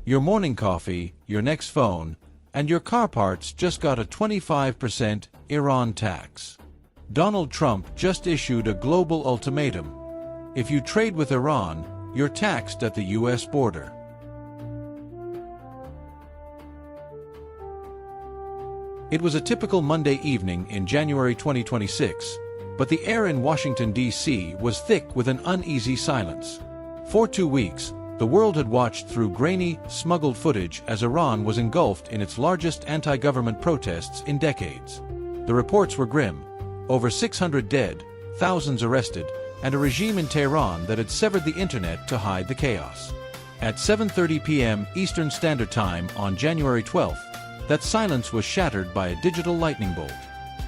Your morning coffee, your next phone, and your car parts just got a 25% Iran tax. Donald Trump just issued a global ultimatum. If you trade with Iran, you're taxed at the U.S. border. It was a typical Monday evening in January 2026, but the air in Washington, D.C. was thick with an uneasy silence. For 2 weeks, the world had watched through grainy, smuggled footage as Iran was engulfed in its largest anti-government protests in decades. The reports were grim: over 600 dead, thousands arrested, and a regime in Tehran that had severed the internet to hide the chaos. At 7:30 p.m. Eastern Standard Time on January 12th, that silence was shattered by a digital lightning bolt.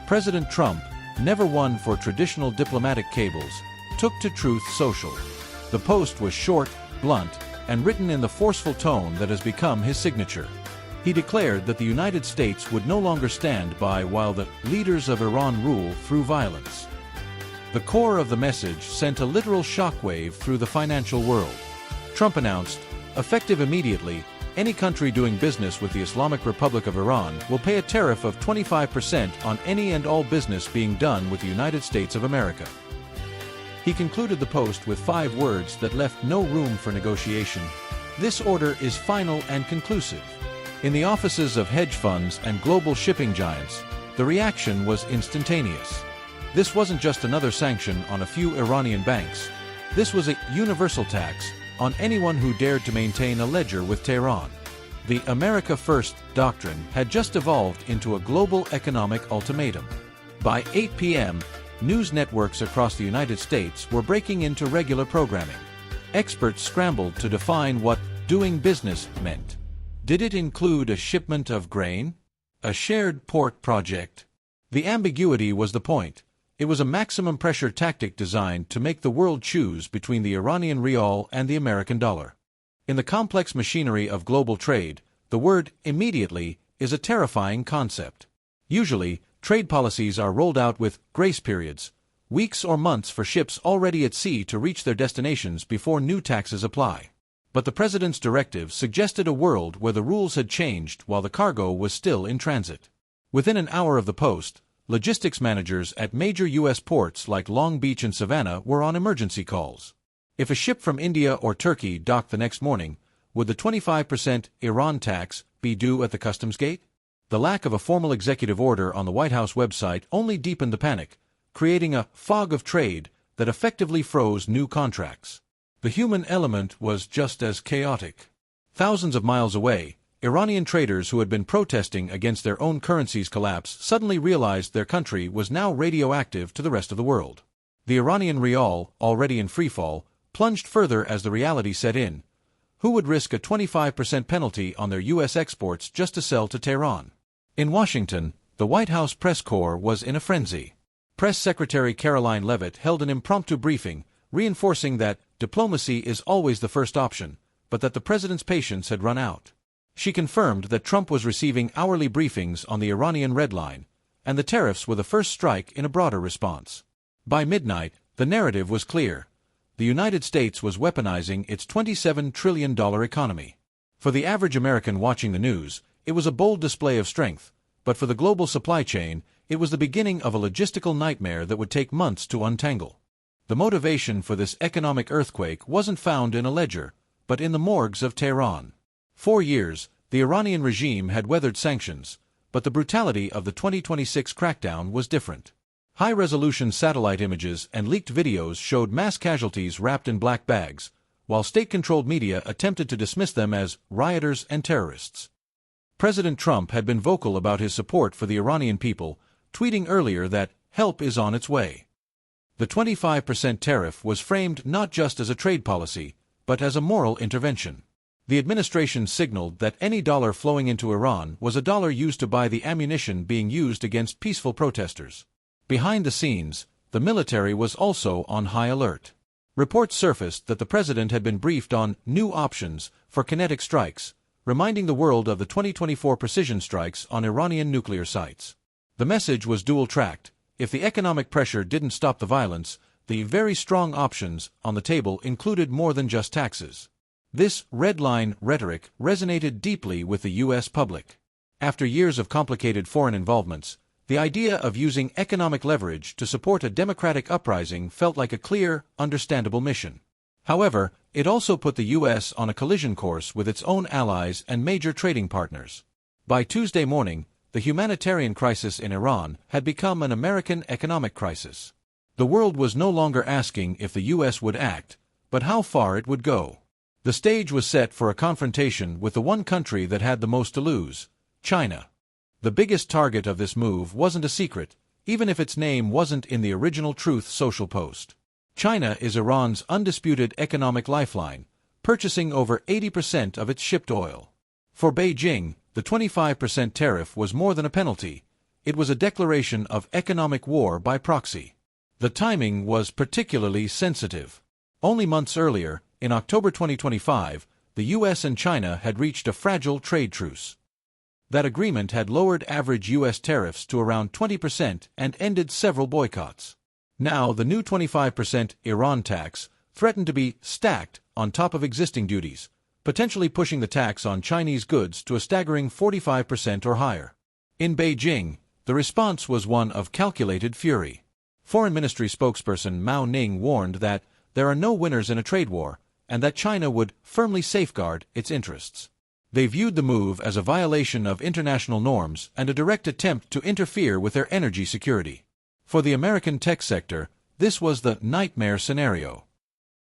President Trump, never one for traditional diplomatic cables, took to Truth Social. The post was short, blunt, and written in the forceful tone that has become his signature. He declared that the United States would no longer stand by while the leaders of Iran rule through violence. The core of the message sent a literal shockwave through the financial world. Trump announced, effective immediately, any country doing business with the Islamic Republic of Iran will pay a tariff of 25% on any and all business being done with the United States of America. He concluded the post with 5 words that left no room for negotiation: "This order is final and conclusive." In the offices of hedge funds and global shipping giants, the reaction was instantaneous. This wasn't just another sanction on a few Iranian banks. This was a universal tax on anyone who dared to maintain a ledger with Tehran. The America First doctrine had just evolved into a global economic ultimatum. By 8 p.m., news networks across the United States were breaking into regular programming. Experts scrambled to define what doing business meant. Did it include a shipment of grain? A shared port project? The ambiguity was the point. It was a maximum pressure tactic designed to make the world choose between the Iranian rial and the American dollar. In the complex machinery of global trade, the word "immediately" is a terrifying concept. Usually, trade policies are rolled out with grace periods, weeks or months for ships already at sea to reach their destinations before new taxes apply. But the president's directive suggested a world where the rules had changed while the cargo was still in transit. Within an hour of the post, logistics managers at major U.S. ports like Long Beach and Savannah were on emergency calls. If a ship from India or Turkey docked the next morning, would the 25% Iran tax be due at the customs gate? The lack of a formal executive order on the White House website only deepened the panic, creating a fog of trade that effectively froze new contracts. The human element was just as chaotic. Thousands of miles away, Iranian traders who had been protesting against their own currency's collapse suddenly realized their country was now radioactive to the rest of the world. The Iranian rial, already in freefall, plunged further as the reality set in. Who would risk a 25% penalty on their U.S. exports just to sell to Tehran? In Washington, the White House press corps was in a frenzy. Press Secretary Caroline Leavitt held an impromptu briefing, reinforcing that diplomacy is always the first option, but that the president's patience had run out. She confirmed that Trump was receiving hourly briefings on the Iranian red line, and the tariffs were the first strike in a broader response. By midnight, the narrative was clear. The United States was weaponizing its $27 trillion economy. For the average American watching the news, it was a bold display of strength, but for the global supply chain, it was the beginning of a logistical nightmare that would take months to untangle. The motivation for this economic earthquake wasn't found in a ledger, but in the morgues of Tehran. 4 years, the Iranian regime had weathered sanctions, but the brutality of the 2026 crackdown was different. High-resolution satellite images and leaked videos showed mass casualties wrapped in black bags, while state-controlled media attempted to dismiss them as rioters and terrorists. President Trump had been vocal about his support for the Iranian people, tweeting earlier that help is on its way. The 25% tariff was framed not just as a trade policy, but as a moral intervention. The administration signaled that any dollar flowing into Iran was a dollar used to buy the ammunition being used against peaceful protesters. Behind the scenes, the military was also on high alert. Reports surfaced that the president had been briefed on new options for kinetic strikes, reminding the world of the 2024 precision strikes on Iranian nuclear sites. The message was dual-tracked. If the economic pressure didn't stop the violence, the very strong options on the table included more than just taxes. This red line rhetoric resonated deeply with the U.S. public. After years of complicated foreign involvements, the idea of using economic leverage to support a democratic uprising felt like a clear, understandable mission. However, it also put the U.S. on a collision course with its own allies and major trading partners. By Tuesday morning, the humanitarian crisis in Iran had become an American economic crisis. The world was no longer asking if the U.S. would act, but how far it would go. The stage was set for a confrontation with the one country that had the most to lose, China. The biggest target of this move wasn't a secret, even if its name wasn't in the original Truth Social post. China is Iran's undisputed economic lifeline, purchasing over 80% of its shipped oil. For Beijing, the 25% tariff was more than a penalty. It was a declaration of economic war by proxy. The timing was particularly sensitive. Only months earlier, in October 2025, the U.S. and China had reached a fragile trade truce. That agreement had lowered average U.S. tariffs to around 20% and ended several boycotts. Now, the new 25% Iran tax threatened to be stacked on top of existing duties, potentially pushing the tax on Chinese goods to a staggering 45% or higher. In Beijing, the response was one of calculated fury. Foreign Ministry spokesperson Mao Ning warned that there are no winners in a trade war, and that China would firmly safeguard its interests. They viewed the move as a violation of international norms and a direct attempt to interfere with their energy security. For the American tech sector, this was the nightmare scenario.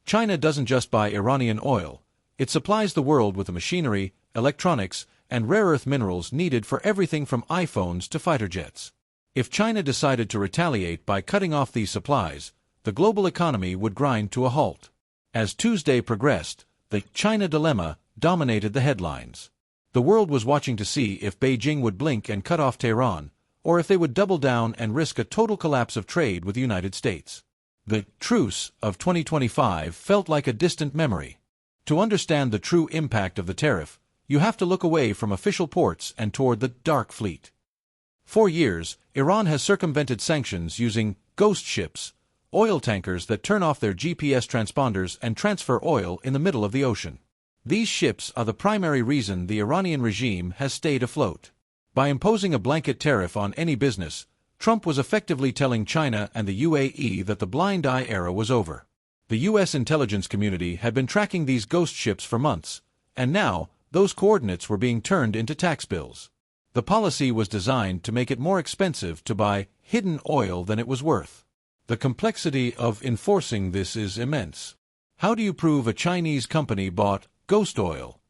China doesn't just buy Iranian oil, it supplies the world with the machinery, electronics, and rare earth minerals needed for everything from iPhones to fighter jets. If China decided to retaliate by cutting off these supplies, the global economy would grind to a halt. As Tuesday progressed, the China dilemma dominated the headlines. The world was watching to see if Beijing would blink and cut off Tehran, or if they would double down and risk a total collapse of trade with the United States. The truce of 2025 felt like a distant memory. To understand the true impact of the tariff, you have to look away from official ports and toward the dark fleet. For years, Iran has circumvented sanctions using ghost ships, oil tankers that turn off their GPS transponders and transfer oil in the middle of the ocean. These ships are the primary reason the Iranian regime has stayed afloat. By imposing a blanket tariff on any business, Trump was effectively telling China and the UAE that the blind eye era was over. The U.S. intelligence community had been tracking these ghost ships for months, and now, those coordinates were being turned into tax bills. The policy was designed to make it more expensive to buy hidden oil than it was worth. The complexity of enforcing this is immense. How do you prove a Chinese company bought ghost oil?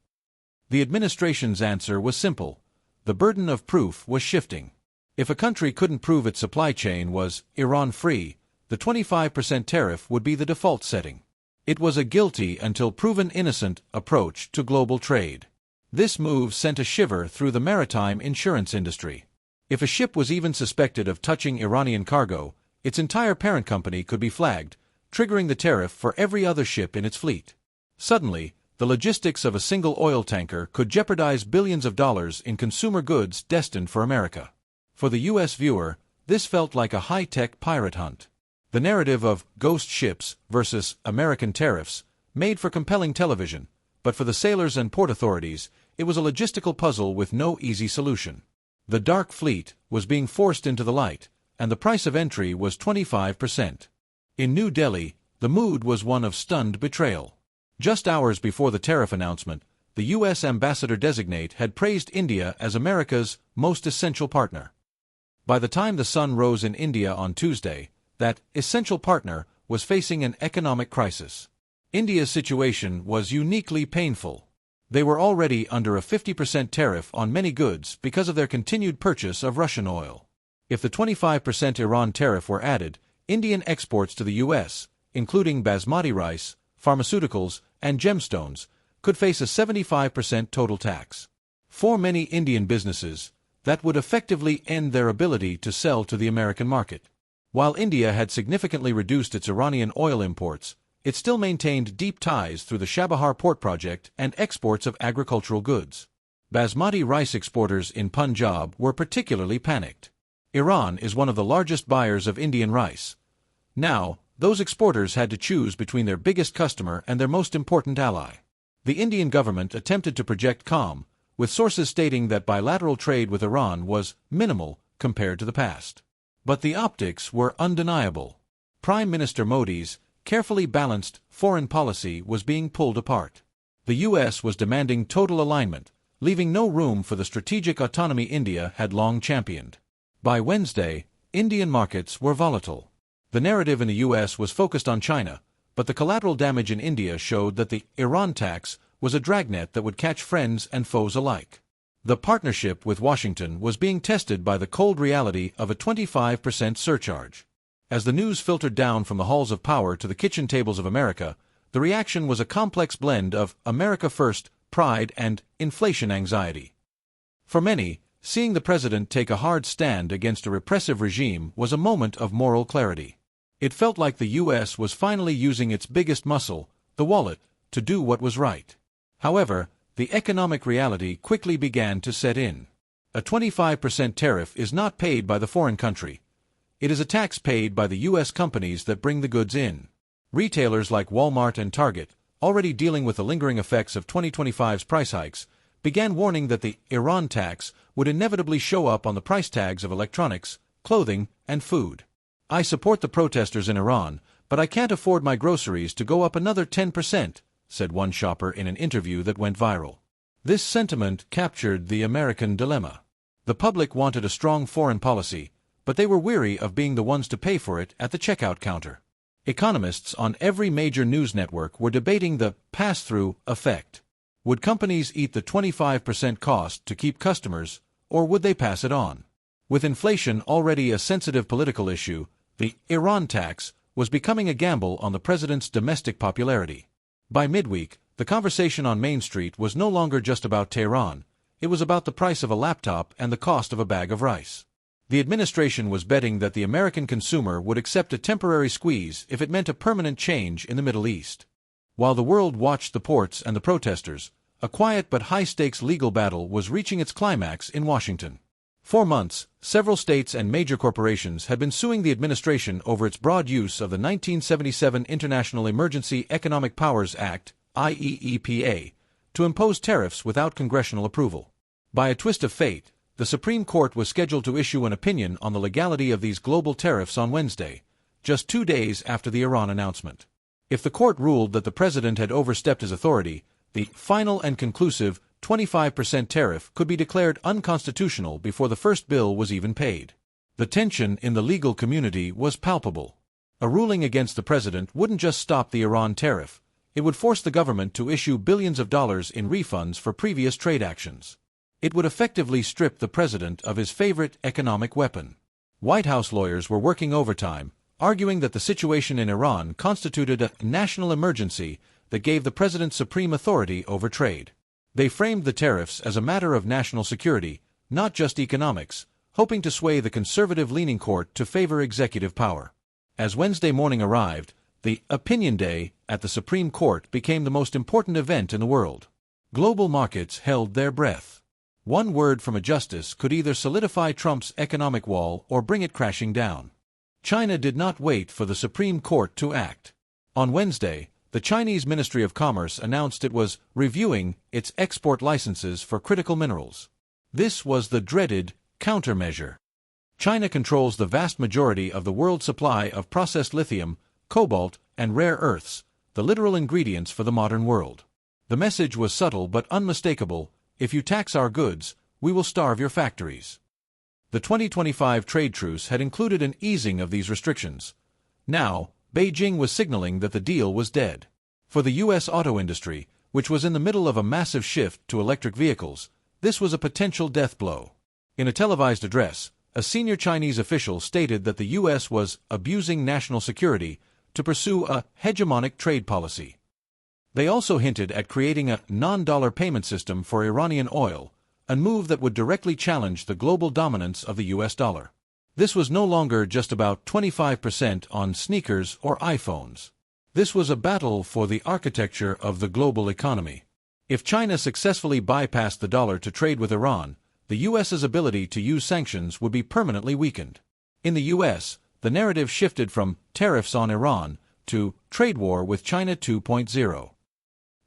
The administration's answer was simple. The burden of proof was shifting. If a country couldn't prove its supply chain was Iran-free, the 25% tariff would be the default setting. It was a guilty until proven innocent approach to global trade. This move sent a shiver through the maritime insurance industry. If a ship was even suspected of touching Iranian cargo, its entire parent company could be flagged, triggering the tariff for every other ship in its fleet. Suddenly, the logistics of a single oil tanker could jeopardize billions of dollars in consumer goods destined for America. For the U.S. viewer, this felt like a high-tech pirate hunt. The narrative of ghost ships versus American tariffs made for compelling television, but for the sailors and port authorities, it was a logistical puzzle with no easy solution. The dark fleet was being forced into the light, and the price of entry was 25%. In New Delhi, the mood was one of stunned betrayal. Just hours before the tariff announcement, the U.S. ambassador-designate had praised India as America's most essential partner. By the time the sun rose in India on Tuesday, that essential partner was facing an economic crisis. India's situation was uniquely painful. They were already under a 50% tariff on many goods because of their continued purchase of Russian oil. If the 25% Iran tariff were added, Indian exports to the U.S., including basmati rice, pharmaceuticals, and gemstones, could face a 75% total tax. For many Indian businesses, that would effectively end their ability to sell to the American market. While India had significantly reduced its Iranian oil imports, it still maintained deep ties through the Chabahar port project and exports of agricultural goods. Basmati rice exporters in Punjab were particularly panicked. Iran is one of the largest buyers of Indian rice. Now, those exporters had to choose between their biggest customer and their most important ally. The Indian government attempted to project calm, with sources stating that bilateral trade with Iran was minimal compared to the past. But the optics were undeniable. Prime Minister Modi's carefully balanced foreign policy was being pulled apart. The U.S. was demanding total alignment, leaving no room for the strategic autonomy India had long championed. By Wednesday, Indian markets were volatile. The narrative in the U.S. was focused on China, but the collateral damage in India showed that the Iran tax was a dragnet that would catch friends and foes alike. The partnership with Washington was being tested by the cold reality of a 25% surcharge. As the news filtered down from the halls of power to the kitchen tables of America, the reaction was a complex blend of America first, pride, and inflation anxiety. For many, seeing the president take a hard stand against a repressive regime was a moment of moral clarity. It felt like the U.S. was finally using its biggest muscle, the wallet, to do what was right. However, the economic reality quickly began to set in. A 25% tariff is not paid by the foreign country. It is a tax paid by the U.S. companies that bring the goods in. Retailers like Walmart and Target, already dealing with the lingering effects of 2025's price hikes, began warning that the Iran tax would inevitably show up on the price tags of electronics, clothing, and food. I support the protesters in Iran, but I can't afford my groceries to go up another 10%, said one shopper in an interview that went viral. This sentiment captured the American dilemma. The public wanted a strong foreign policy, but they were weary of being the ones to pay for it at the checkout counter. Economists on every major news network were debating the pass-through effect. Would companies eat the 25% cost to keep customers, or would they pass it on? With inflation already a sensitive political issue, the Iran tax was becoming a gamble on the president's domestic popularity. By midweek, the conversation on Main Street was no longer just about Tehran, it was about the price of a laptop and the cost of a bag of rice. The administration was betting that the American consumer would accept a temporary squeeze if it meant a permanent change in the Middle East. While the world watched the ports and the protesters, a quiet but high-stakes legal battle was reaching its climax in Washington. For months, several states and major corporations had been suing the administration over its broad use of the 1977 International Emergency Economic Powers Act, IEEPA, to impose tariffs without congressional approval. By a twist of fate, the Supreme Court was scheduled to issue an opinion on the legality of these global tariffs on Wednesday, just 2 days after the Iran announcement. If the court ruled that the president had overstepped his authority, the final and conclusive 25% tariff could be declared unconstitutional before the first bill was even paid. The tension in the legal community was palpable. A ruling against the president wouldn't just stop the Iran tariff, it would force the government to issue billions of dollars in refunds for previous trade actions. It would effectively strip the president of his favorite economic weapon. White House lawyers were working overtime, arguing that the situation in Iran constituted a national emergency that gave the president supreme authority over trade. They framed the tariffs as a matter of national security, not just economics, hoping to sway the conservative-leaning court to favor executive power. As Wednesday morning arrived, the Opinion Day at the Supreme Court became the most important event in the world. Global markets held their breath. One word from a justice could either solidify Trump's economic wall or bring it crashing down. China did not wait for the Supreme Court to act. On Wednesday, the Chinese Ministry of Commerce announced it was reviewing its export licenses for critical minerals. This was the dreaded countermeasure. China controls the vast majority of the world's supply of processed lithium, cobalt, and rare earths, the literal ingredients for the modern world. The message was subtle but unmistakable: if you tax our goods, we will starve your factories. The 2025 trade truce had included an easing of these restrictions. Now, Beijing was signaling that the deal was dead. For the U.S. auto industry, which was in the middle of a massive shift to electric vehicles, this was a potential death blow. In a televised address, a senior Chinese official stated that the U.S. was abusing national security to pursue a hegemonic trade policy. They also hinted at creating a non-dollar payment system for Iranian oil, a move that would directly challenge the global dominance of the U.S. dollar. This was no longer just about 25% on sneakers or iPhones. This was a battle for the architecture of the global economy. If China successfully bypassed the dollar to trade with Iran, the U.S.'s ability to use sanctions would be permanently weakened. In the U.S., the narrative shifted from tariffs on Iran to trade war with China 2.0.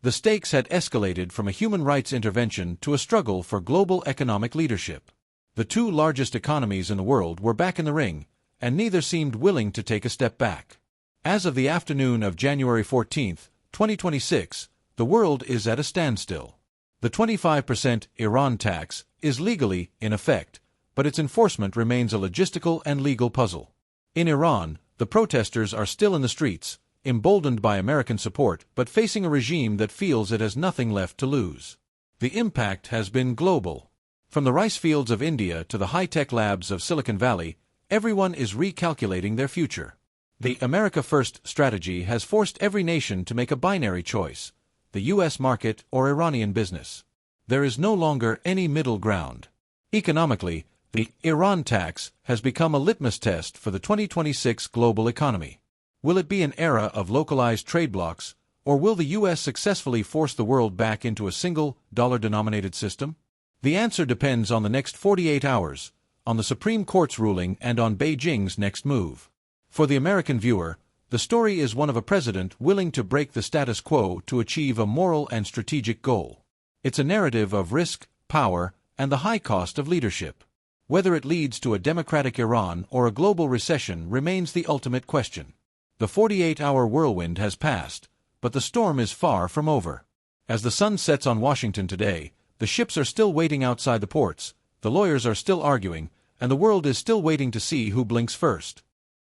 The stakes had escalated from a human rights intervention to a struggle for global economic leadership. The two largest economies in the world were back in the ring, and neither seemed willing to take a step back. As of the afternoon of January 14, 2026, the world is at a standstill. The 25% Iran tax is legally in effect, but its enforcement remains a logistical and legal puzzle. In Iran, the protesters are still in the streets, emboldened by American support but facing a regime that feels it has nothing left to lose. The impact has been global. From the rice fields of India to the high-tech labs of Silicon Valley, everyone is recalculating their future. The America First strategy has forced every nation to make a binary choice: the U.S. market or Iranian business. There is no longer any middle ground. Economically, the Iran tax has become a litmus test for the 2026 global economy. Will it be an era of localized trade blocs, or will the U.S. successfully force the world back into a single, dollar-denominated system? The answer depends on the next 48 hours, on the Supreme Court's ruling and on Beijing's next move. For the American viewer, the story is one of a president willing to break the status quo to achieve a moral and strategic goal. It's a narrative of risk, power, and the high cost of leadership. Whether it leads to a democratic Iran or a global recession remains the ultimate question. The 48-hour whirlwind has passed, but the storm is far from over. As the sun sets on Washington today, the ships are still waiting outside the ports, the lawyers are still arguing, and the world is still waiting to see who blinks first.